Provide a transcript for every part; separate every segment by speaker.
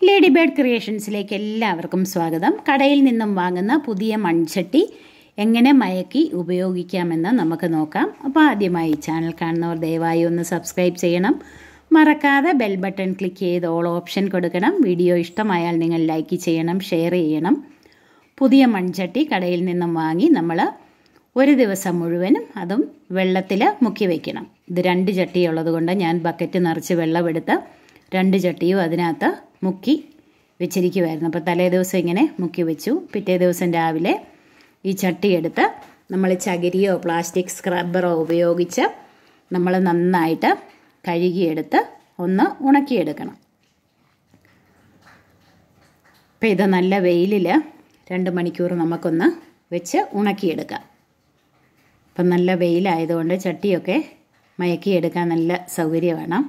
Speaker 1: Lady bird ക്രിയേഷൻസിലേക്ക് എല്ലാവർക്കും സ്വാഗതം. കടയിൽ നിന്നും വാങ്ങുന്ന പുതിയ മൺചട്ടി എങ്ങനെ മയക്കി ഉപയോഗിക്കാമെന്ന് നമുക്ക് നോക്കാം. അപ്പോൾ ആദ്യമായി ചാനൽ കാണുന്നവർ ദയവായി ഒന്ന് സബ്സ്ക്രൈബ് ചെയ്യണം. മറക്കാതെ ബെൽ ബട്ടൺ ക്ലിക്ക് ചെയ്ത് ഓൾ ഓപ്ഷൻ കൊടുക്കണം. വീഡിയോ ഇഷ്ടമായാൽ നിങ്ങൾ ലൈക്ക് ചെയ്യണം, ഷെയർ ചെയ്യണം. പുതിയ മൺചട്ടി കടയിൽ നിന്നും വാങ്ങി നമ്മൾ ഒരു ദിവസം മുഴുവനും അതും വെള്ളത്തിൽ മുക്കി വയ്ക്കണം. ഇത് 2 ചട്ടിയുള്ളത് കൊണ്ട് ഞാൻ ബക്കറ്റ് നിറച്ച് വെള്ളമെടുത്ത് 2 ചട്ടിയും അതിനകത്ത് മുക്കി വെച്ചിരിക്കുമായിരുന്നു. അപ്പോൾ തലേ ദിവസം ഇങ്ങനെ മുക്കി വെച്ചു. പിറ്റേ ദിവസം രാവിലെ ഈ ചട്ടി എടുത്ത് നമ്മൾ ചകിരിയോ പ്ലാസ്റ്റിക് സ്ക്രബ്ബറോ ഉപയോഗിച്ച് നമ്മൾ നന്നായിട്ട് കഴുകിയെടുത്ത് ഒന്ന് ഉണക്കിയെടുക്കണം. അപ്പോൾ ഇത് നല്ല വെയിലിൽ 2 മണിക്കൂർ നമുക്കൊന്ന് വെച്ച് ഉണക്കിയെടുക്കാം. അപ്പം നല്ല വെയിലായതുകൊണ്ട് ചട്ടിയൊക്കെ മയക്കിയെടുക്കാൻ നല്ല സൗകര്യമാണ്.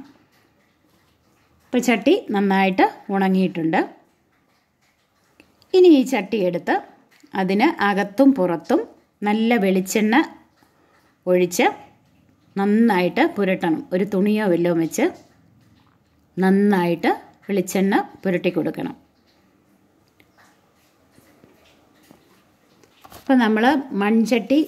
Speaker 1: ഇപ്പോൾ ചട്ടി നന്നായിട്ട് ഉണങ്ങിയിട്ടുണ്ട്. ഇനി ഈ ചട്ടി എടുത്ത് അതിന് അകത്തും പുറത്തും നല്ല വെളിച്ചെണ്ണ ഒഴിച്ച് നന്നായിട്ട് പുരട്ടണം. ഒരു തുണിയോ വല്ലതും വെച്ച് നന്നായിട്ട് വെളിച്ചെണ്ണ പുരട്ടി കൊടുക്കണം. അപ്പോൾ നമ്മൾ മൺചട്ടി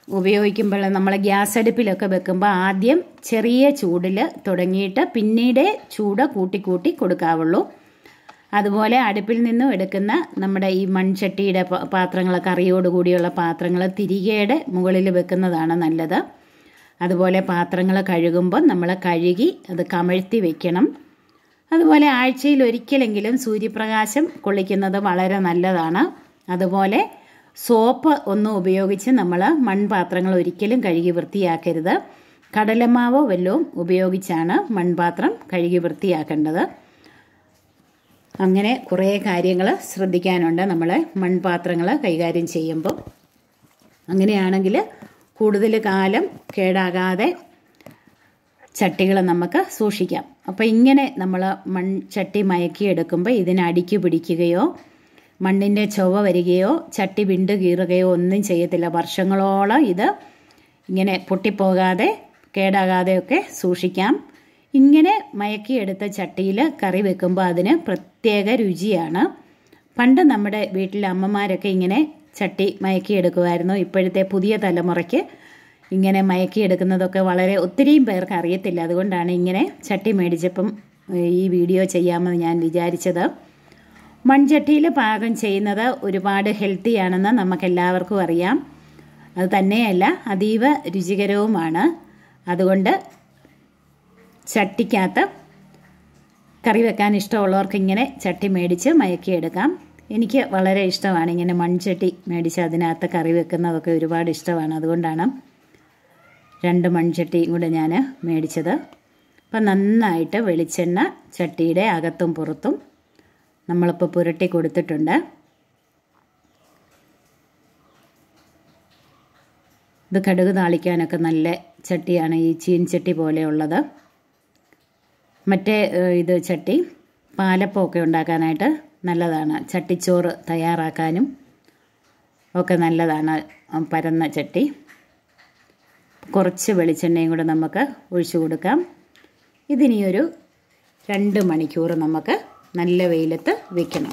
Speaker 1: ഉപയോഗിക്കുമ്പോൾ നമ്മൾ ഗ്യാസ് അടുപ്പിലൊക്കെ വെക്കുമ്പോൾ ആദ്യം ചെറിയ ചൂടിൽ തുടങ്ങിയിട്ട് പിന്നീട് ചൂട് കൂട്ടി കൊടുക്കാവുള്ളൂ. അതുപോലെ അടുപ്പിൽ നിന്നും എടുക്കുന്ന നമ്മുടെ ഈ മൺചട്ടിയുടെ പാത്രങ്ങൾ, കറിയോടുകൂടിയുള്ള പാത്രങ്ങൾ തിരികെയുടെ മുകളിൽ വെക്കുന്നതാണ് നല്ലത്. അതുപോലെ പാത്രങ്ങൾ കഴുകുമ്പോൾ നമ്മൾ കഴുകി അത് കമഴ്ത്തി വെക്കണം. അതുപോലെ ആഴ്ചയിൽ ഒരിക്കലെങ്കിലും സൂര്യപ്രകാശം കൊള്ളിക്കുന്നത് വളരെ നല്ലതാണ്. അതുപോലെ സോപ്പ് ഒന്നും ഉപയോഗിച്ച് നമ്മൾ മൺപാത്രങ്ങൾ ഒരിക്കലും കഴുകി വൃത്തിയാക്കരുത്. കടലമാവോ വല്ലതും ഉപയോഗിച്ചാണ് മൺപാത്രം കഴുകി വൃത്തിയാക്കേണ്ടത്. അങ്ങനെ കുറേ കാര്യങ്ങൾ ശ്രദ്ധിക്കാനുണ്ട് നമ്മൾ മൺപാത്രങ്ങൾ കൈകാര്യം ചെയ്യുമ്പോൾ. അങ്ങനെയാണെങ്കിൽ കൂടുതൽ കാലം കേടാകാതെ ചട്ടികൾ നമുക്ക് സൂക്ഷിക്കാം. അപ്പോൾ ഇങ്ങനെ നമ്മൾ മൺചട്ടി മയക്കിയെടുക്കുമ്പോൾ ഇതിന് അടിക്ക് പിടിക്കുകയോ മണ്ണിൻ്റെ ചൊവ്വ വരികയോ ചട്ടി വിണ്ടു കീറുകയോ ഒന്നും ചെയ്യത്തില്ല. വർഷങ്ങളോളം ഇത് ഇങ്ങനെ പൊട്ടിപ്പോകാതെ കേടാകാതെയൊക്കെ സൂക്ഷിക്കാം. ഇങ്ങനെ മയക്കിയെടുത്ത ചട്ടിയിൽ കറി വെക്കുമ്പോൾ അതിന് പ്രത്യേക രുചിയാണ്. പണ്ട് നമ്മുടെ വീട്ടിലെ അമ്മമാരൊക്കെ ഇങ്ങനെ ചട്ടി മയക്കിയെടുക്കുമായിരുന്നു. ഇപ്പോഴത്തെ പുതിയ തലമുറയ്ക്ക് ഇങ്ങനെ മയക്കിയെടുക്കുന്നതൊക്കെ ഒത്തിരിയും പേർക്ക് അറിയത്തില്ല. അതുകൊണ്ടാണ് ഇങ്ങനെ ചട്ടി മേടിച്ചപ്പം ഈ വീഡിയോ ചെയ്യാമെന്ന് ഞാൻ വിചാരിച്ചത്. മൺചട്ടിയിൽ പാകം ചെയ്യുന്നത് ഒരുപാട് ഹെൽത്തിയാണെന്ന് നമുക്കെല്ലാവർക്കും അറിയാം. അത് തന്നെയല്ല, അതീവ രുചികരവുമാണ്. അതുകൊണ്ട് ചട്ടിക്കകത്ത് കറി വെക്കാൻ ഇഷ്ടമുള്ളവർക്ക് ഇങ്ങനെ ചട്ടി മേടിച്ച് മയക്കിയെടുക്കാം. എനിക്ക് വളരെ ഇഷ്ടമാണ് ഇങ്ങനെ മൺചട്ടി മേടിച്ച് അതിനകത്ത് കറി വെക്കുന്നതൊക്കെ ഒരുപാട് ഇഷ്ടമാണ്. അതുകൊണ്ടാണ് 2 മൺചട്ടിയും കൂടെ ഞാൻ മേടിച്ചത്. അപ്പം നന്നായിട്ട് വെളിച്ചെണ്ണ ചട്ടിയുടെ അകത്തും പുറത്തും നമ്മളിപ്പോൾ പുരട്ടി കൊടുത്തിട്ടുണ്ട്. ഇത് കടുക് താളിക്കാനൊക്കെ നല്ല ചട്ടിയാണ് ഈ ചീൻചട്ടി പോലെയുള്ളത്. മറ്റേ ഇത് ചട്ടി പാലപ്പമൊക്കെ ഉണ്ടാക്കാനായിട്ട് നല്ലതാണ്. ചട്ടിച്ചോറ് തയ്യാറാക്കാനും ഒക്കെ നല്ലതാണ് പരന്ന ചട്ടി. കുറച്ച് വെളിച്ചെണ്ണയും കൂടെ നമുക്ക് ഒഴിച്ചു കൊടുക്കാം. ഇതിനിയൊരു 2 മണിക്കൂർ നമുക്ക് നല്ല വെയിലത്ത് വെക്കണം.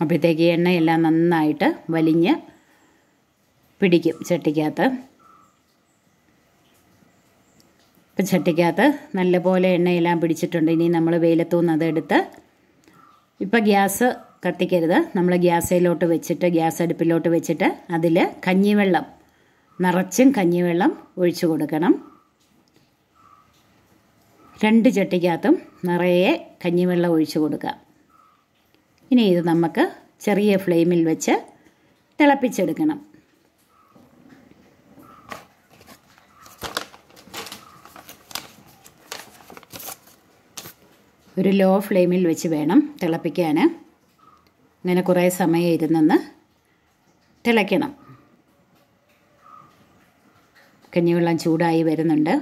Speaker 1: അപ്പോഴത്തേക്ക് എണ്ണയെല്ലാം നന്നായിട്ട് വലിഞ്ഞ് പിടിക്കും ചട്ടിക്കകത്ത്. ഇപ്പം ചട്ടിക്കകത്ത് നല്ലപോലെ എണ്ണയെല്ലാം പിടിച്ചിട്ടുണ്ട്. ഇനി നമ്മൾ വെയിലത്തുനിന്ന് അതെടുത്ത് ഇപ്പം ഗ്യാസ് കത്തിക്കരുത്. നമ്മൾ ഗ്യാസിലോട്ട് വെച്ചിട്ട് ഗ്യാസ് അടുപ്പിലോട്ട് വെച്ചിട്ട് അതിൽ കഞ്ഞിവെള്ളം നിറച്ചും കഞ്ഞിവെള്ളം ഒഴിച്ചു കൊടുക്കണം. 2 ചട്ടിക്കകത്തും നിറയെ കഞ്ഞിവെള്ളം ഒഴിച്ചു കൊടുക്കാം. ഇനി ഇത് നമുക്ക് ചെറിയ ഫ്ലെയിമിൽ വെച്ച് തിളപ്പിച്ചെടുക്കണം. ഒരു ലോ ഫ്ലെയിമിൽ വെച്ച് വേണം തിളപ്പിക്കാൻ. അങ്ങനെ കുറേ സമയം ഇരുന്നെന്ന് തിളയ്ക്കണം. കഞ്ഞിവെള്ളം ചൂടായി വരുന്നുണ്ട്.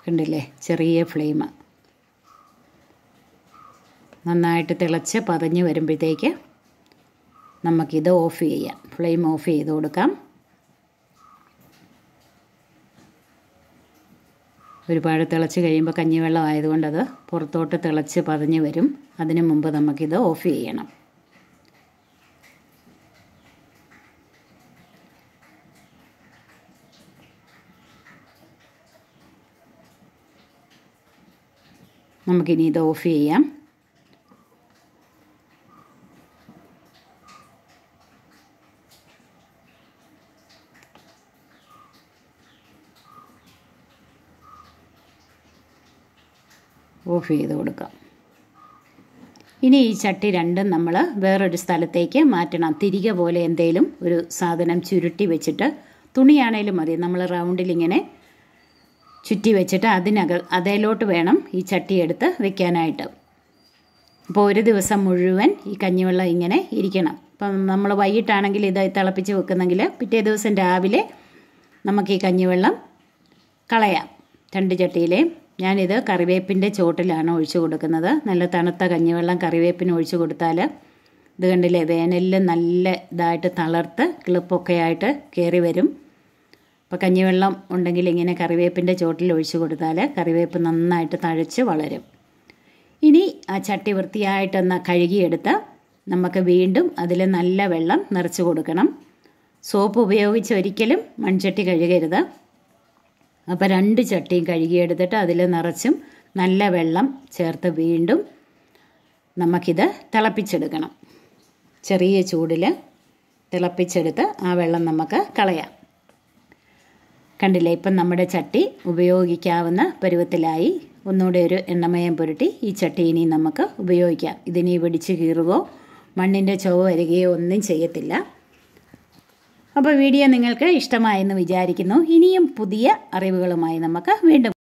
Speaker 1: കണ്ടില്ലേ, ചെറിയ ഫ്ലെയിം. നന്നായിട്ട് തിളച്ച് പതഞ്ഞ് വരുമ്പോഴത്തേക്ക് നമുക്കിത് ഓഫ് ചെയ്യാം. ഫ്ലെയിം ഓഫ് ചെയ്ത് കൊടുക്കാം. ഒരുപാട് തിളച്ച് കഴിയുമ്പോൾ കഞ്ഞിവെള്ളം ആയതുകൊണ്ട് അത് പുറത്തോട്ട് തിളച്ച് പതഞ്ഞ് വരും. അതിനു മുമ്പ് നമുക്കിത് ഓഫ് ചെയ്യണം. നമുക്കിനി ഇത് ഓഫ് ചെയ്യാം. ഓഫ് ചെയ്ത് കൊടുക്കാം. ഇനി ഈ ചട്ടി രണ്ടും നമ്മൾ വേറൊരു സ്ഥലത്തേക്ക് മാറ്റണം. തിരികെ പോലെ എന്തെങ്കിലും ഒരു സാധനം ചുരുട്ടി വെച്ചിട്ട്, തുണിയാണേലും മതി, നമ്മൾ റൗണ്ടിലിങ്ങനെ ചുറ്റി വെച്ചിട്ട് അതിലോട്ട് വേണം ഈ ചട്ടി എടുത്ത് വെക്കാനായിട്ട്. അപ്പോൾ ഒരു ദിവസം മുഴുവൻ ഈ കഞ്ഞിവെള്ളം ഇങ്ങനെ ഇരിക്കണം. ഇപ്പം നമ്മൾ വൈകിട്ടാണെങ്കിൽ ഇത് തിളപ്പിച്ച് വെക്കുന്നെങ്കിൽ പിറ്റേ ദിവസം രാവിലെ നമുക്ക് ഈ കഞ്ഞിവെള്ളം കളയാം. 2 ചട്ടിയിലെയും ഞാനിത് കറിവേപ്പിൻ്റെ ചോട്ടിലാണ് ഒഴിച്ചു കൊടുക്കുന്നത്. നല്ല തണുത്ത കഞ്ഞിവെള്ളം കറിവേപ്പിന് ഒഴിച്ചു കൊടുത്താൽ ഇത് കണ്ടില്ലേ, വേനലിൽ നല്ല ഇതായിട്ട് തളർത്ത് കിളിപ്പൊക്കെ ആയിട്ട് കയറി വരും. അപ്പോൾ കഞ്ഞിവെള്ളം ഉണ്ടെങ്കിൽ ഇങ്ങനെ കറിവേപ്പിൻ്റെ ചോട്ടിൽ ഒഴിച്ചു കൊടുത്താൽ കറിവേപ്പ് നന്നായിട്ട് തഴച്ച് വളരും. ഇനി ആ ചട്ടി വൃത്തിയായിട്ടൊന്ന് കഴുകിയെടുത്ത് നമുക്ക് വീണ്ടും അതിൽ നല്ല വെള്ളം നിറച്ച് കൊടുക്കണം. സോപ്പ് ഉപയോഗിച്ച് ഒരിക്കലും മൺചട്ടി കഴുകരുത്. അപ്പോൾ 2 ചട്ടിയും കഴുകിയെടുത്തിട്ട് അതിൽ നിറച്ചും നല്ല വെള്ളം ചേർത്ത് വീണ്ടും നമുക്കിത് തിളപ്പിച്ചെടുക്കണം. ചെറിയ ചൂടിൽ തിളപ്പിച്ചെടുത്ത് ആ വെള്ളം നമുക്ക് കളയാം. കണ്ടില്ലേ, ഇപ്പം നമ്മുടെ ചട്ടി ഉപയോഗിക്കാവുന്ന പരുവത്തിലായി. ഒന്നുകൂടെ ഒരു എണ്ണമയം പുരട്ടി ഈ ചട്ടി ഇനി നമുക്ക് ഉപയോഗിക്കാം. ഇതിനി പിടിച്ച് കീറുകയോ മണ്ണിൻ്റെ ചുവ വരികയോ ഒന്നും ചെയ്യത്തില്ല. അപ്പോൾ വീഡിയോ നിങ്ങൾക്ക് ഇഷ്ടമായെന്ന് വിചാരിക്കുന്നു. ഇനിയും പുതിയ അറിവുകളുമായി നമുക്ക് വീണ്ടും